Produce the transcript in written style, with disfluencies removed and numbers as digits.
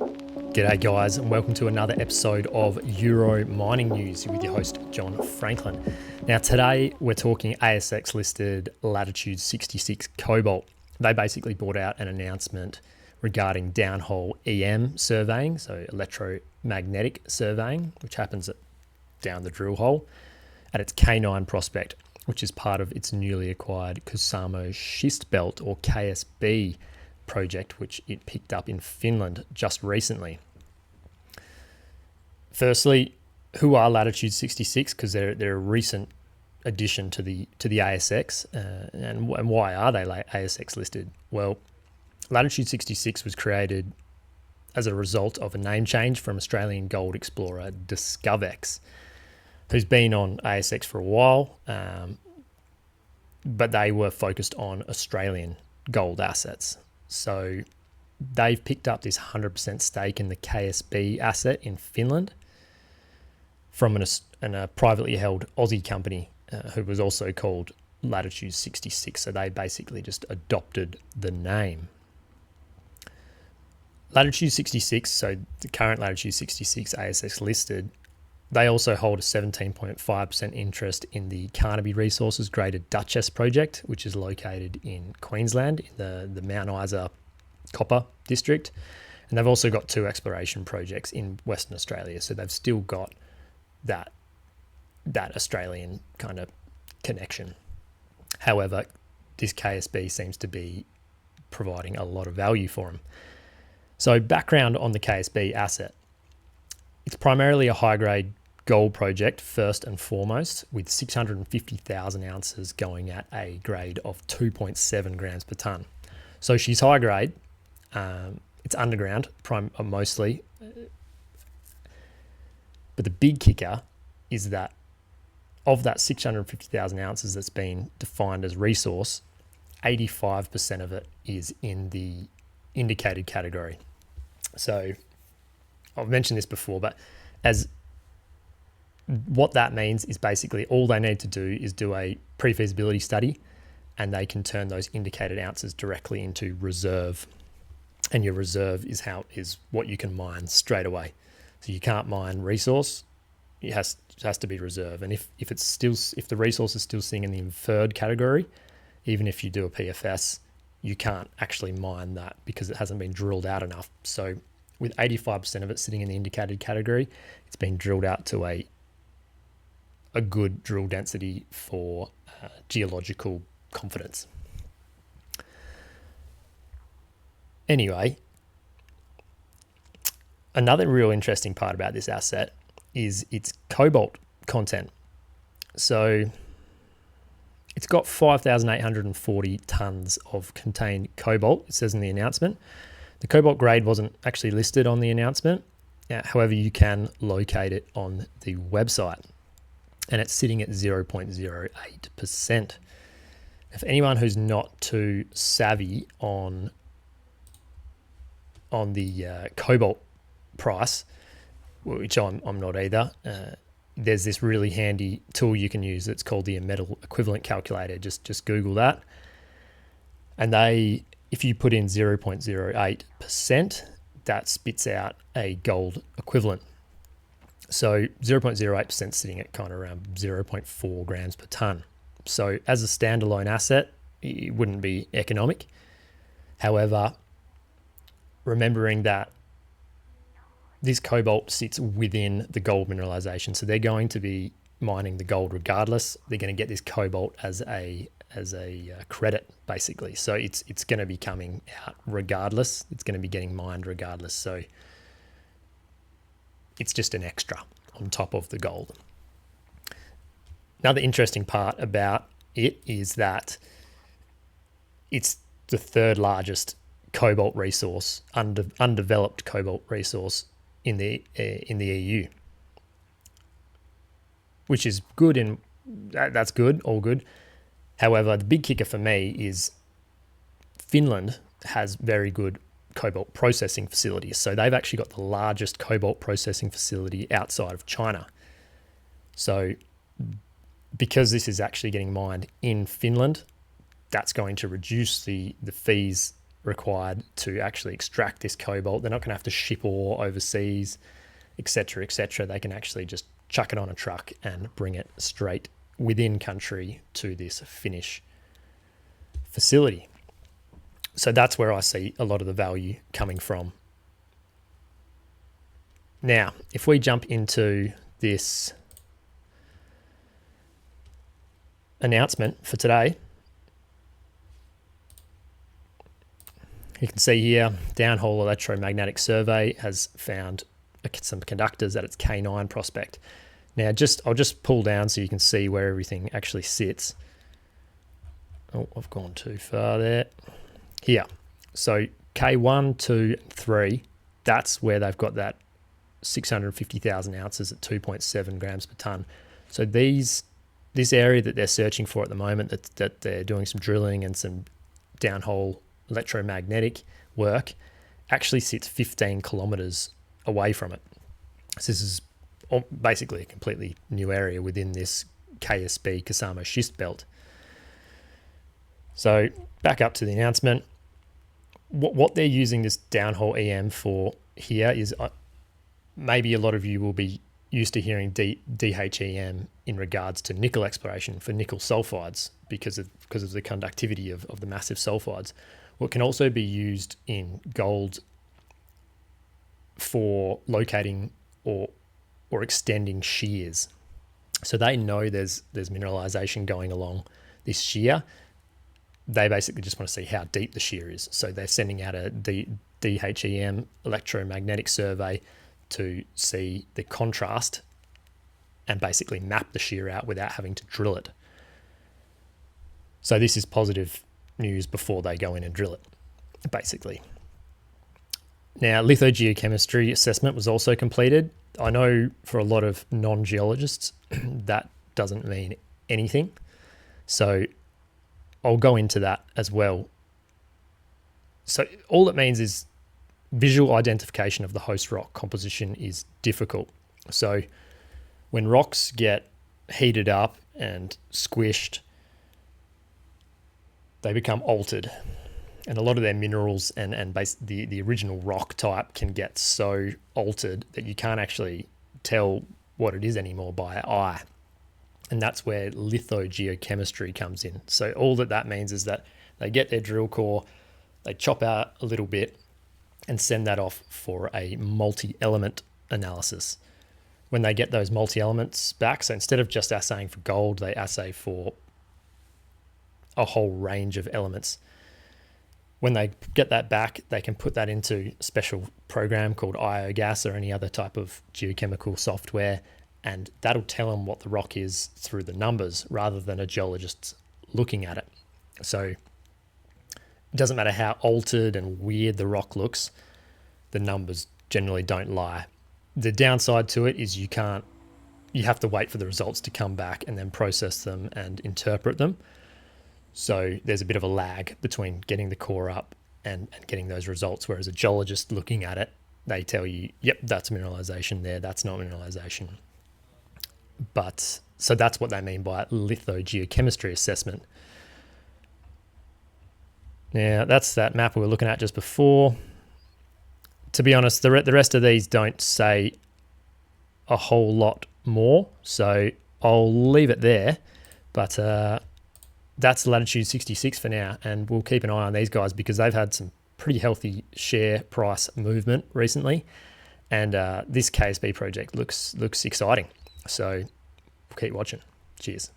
G'day guys, and welcome to another episode of Euro Mining News with your host John Franklin. Now today we're talking ASX listed Lattitude 66 Cobalt. They basically brought out an announcement regarding downhole EM surveying, so electromagnetic surveying, which happens down the drill hole at its K9 prospect, which is part of its newly acquired Kuusamo Schist Belt or KSB project, which it picked up in Finland just recently. Firstly, who are Lattitude 66? Because they're a recent addition to the ASX, and why are they ASX listed? Well, Lattitude 66 was created as a result of a name change from Australian gold explorer Discovex, who's been on ASX for a while, but they were focused on Australian gold assets. So they've picked up this 100% stake in the KSB asset in Finland from a privately held Aussie company who was also called Lattitude 66. So they basically just adopted the name. Lattitude 66, so the current Lattitude 66 ASX listed, they also hold a 17.5% interest in the Carnaby Resources graded Duchess project, which is located in Queensland, in the Mount Isa copper district. And they've also got two exploration projects in Western Australia. So they've still got that Australian kind of connection. However, this KSB seems to be providing a lot of value for them. So background on the KSB asset. It's primarily a high-grade gold project first and foremost, with 650,000 ounces going at a grade of 2.7 grams per tonne. So she's high-grade. It's underground mostly. But the big kicker is that of that 650,000 ounces that's been defined as resource, 85% of it is in the indicated category. So I've mentioned this before, but what that means is basically all they need to do is do a pre-feasibility study, and they can turn those indicated ounces directly into reserve. And your reserve is what you can mine straight away. So you can't mine resource; it has to be reserve. And if the resource is still sitting in the inferred category, even if you do a PFS, you can't actually mine that because it hasn't been drilled out enough. So with 85% of it sitting in the indicated category, it's been drilled out to a good drill density for geological confidence. Anyway, another real interesting part about this asset is its cobalt content. So it's got 5,840 tonnes of contained cobalt, it says in the announcement. The cobalt grade wasn't actually listed on the announcement. However, you can locate it on the website, and it's sitting at 0.08%. If anyone who's not too savvy on the cobalt price, which I'm not either, there's this really handy tool you can use. It's called the metal equivalent calculator. Just Google that, and if you put in 0.08%, that spits out a gold equivalent. So 0.08% sitting at kind of around 0.4 grams per tonne. So as a standalone asset, it wouldn't be economic. However, remembering that this cobalt sits within the gold mineralization, so they're going to be mining the gold regardless. They're going to get this cobalt as a credit, basically. So it's going to be coming out regardless. It's going to be getting mined regardless. So it's just an extra on top of the gold. Another interesting part about it is that it's the third largest cobalt resource, undeveloped cobalt resource in the EU, which is good. That's good, all good. However, the big kicker for me is Finland has very good cobalt processing facilities. So they've actually got the largest cobalt processing facility outside of China. So because this is actually getting mined in Finland, that's going to reduce the fees required to actually extract this cobalt. They're not going to have to ship ore overseas, etc., etc. They can actually just chuck it on a truck and bring it straight within country to this Finnish facility. So that's where I see a lot of the value coming from. Now, if we jump into this announcement for today, you can see here, Downhole Electromagnetic Survey has found some conductors at its K9 prospect. Now, I'll just pull down so you can see where everything actually sits. Oh, I've gone too far there. Here. So K1, 2, and 3, that's where they've got that 650,000 ounces at 2.7 grams per tonne. So this area that they're searching for at the moment, that they're doing some drilling and some downhole electromagnetic work, actually sits 15 kilometres away from it. So this is basically a completely new area within this KSB Kasamo schist belt. So back up to the announcement. What they're using this downhole EM for here is maybe a lot of you will be used to hearing DHEM in regards to nickel exploration for nickel sulfides because of the conductivity of the massive sulfides. What can also be used in gold for locating or extending shears. So they know there's mineralization going along this shear. They basically just want to see how deep the shear is. So they're sending out a DHEM electromagnetic survey to see the contrast and basically map the shear out without having to drill it. So this is positive news before they go in and drill it, basically. Now, lithogeochemistry assessment was also completed. I know for a lot of non-geologists that doesn't mean anything. So I'll go into that as well. So all it means is visual identification of the host rock composition is difficult. So when rocks get heated up and squished, they become altered. And a lot of their minerals and the original rock type can get so altered that you can't actually tell what it is anymore by eye. And that's where lithogeochemistry comes in. So all that means is that they get their drill core, they chop out a little bit and send that off for a multi-element analysis. When they get those multi-elements back, so instead of just assaying for gold, they assay for a whole range of elements. When they get that back, they can put that into a special program called IOGAS or any other type of geochemical software, and that'll tell them what the rock is through the numbers rather than a geologist looking at it. So it doesn't matter how altered and weird the rock looks, the numbers generally don't lie. The downside to it is you have to wait for the results to come back and then process them and interpret them. So there's a bit of a lag between getting the core up and getting those results, whereas a geologist looking at it, they tell you, yep, that's mineralization there, that's not mineralization. But so that's what they mean by lithogeochemistry assessment. Now, that's that map we were looking at just before. To be honest, the rest of these don't say a whole lot more, so I'll leave it there. But that's Lattitude 66 for now, and we'll keep an eye on these guys because they've had some pretty healthy share price movement recently, and this KSB project looks exciting. So we'll keep watching. Cheers.